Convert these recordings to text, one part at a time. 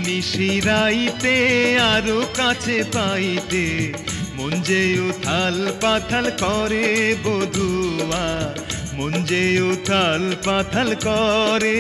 নিশিরাইতে আরো কাছে পাইতে মন যে উথাল পাথাল করে বধুয়া, মন যে উথাল পাথাল করে।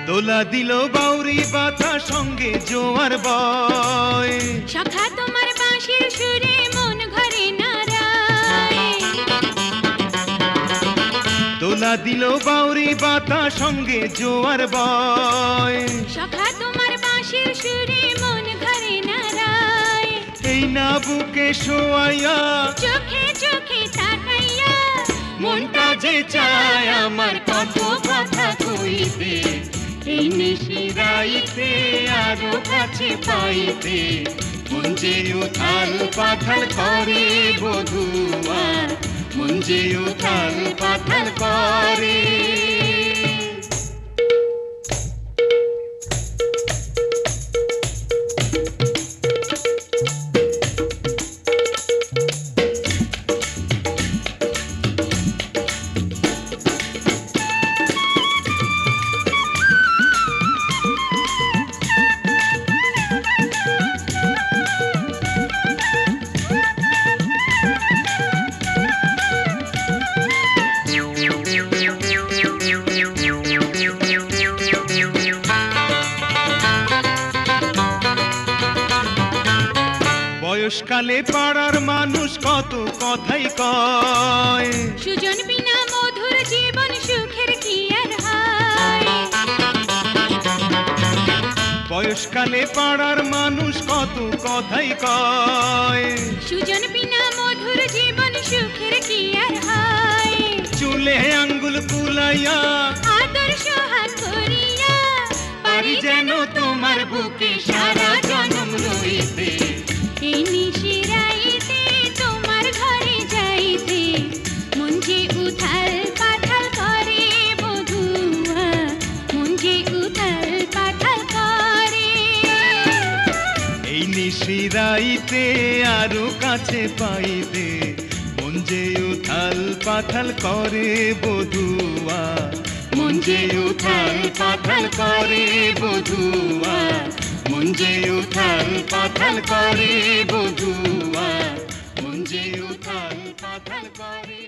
দোলা দিল বাউরি বাতা সঙ্গে জোয়ার বয়, সখা তোমার বাঁশির সুরে মন ঘরে নাড়ায়। দোলা দিল বাউরি বাতা সঙ্গে জোয়ার বয়, সখা তোমার বাঁশির সুরে মন ঘরে নাড়ায়। এই না বুকে শোয়াইয়া চোখে চোখে তাকাইয়া মনটা যে চায় আমার কত কথা কইতে, এই নিশিরাইতে আরো কাছে পাইতে মন যে উথাল পাথাল করে বধুয়া, মন যে উথাল পাথাল করে। বয়সকালে পাড়ার মানুষ কত কথাই কয়, সুজন বিনা মধুর জীবন সুখের কি আর হয়। বয়সকালে পাড়ার মানুষ কত কথাই কয়, সুজন বিনা মধুর জীবন সুখের কি আর হয়। চুলে আঙ্গুল বুলাইয়া আদর সোহাগ করিয়া পারি যেন তোমার বুকে সারা জনম রইতে, এই নিশিরাইতে তোমার ঘরে যাইতে মন যে উথাল পাথাল করে বধুয়া, মন যে উথাল পাথাল করে। এই নিশিরাইতে আরো কাছে পাইতে মন যে উথাল পাথাল করে বধুয়া, মন যে উথাল পাথাল করে বধুয়া, মন যে উথাল পাথাল করে বধুয়া, মন যে উথাল পাথাল করে।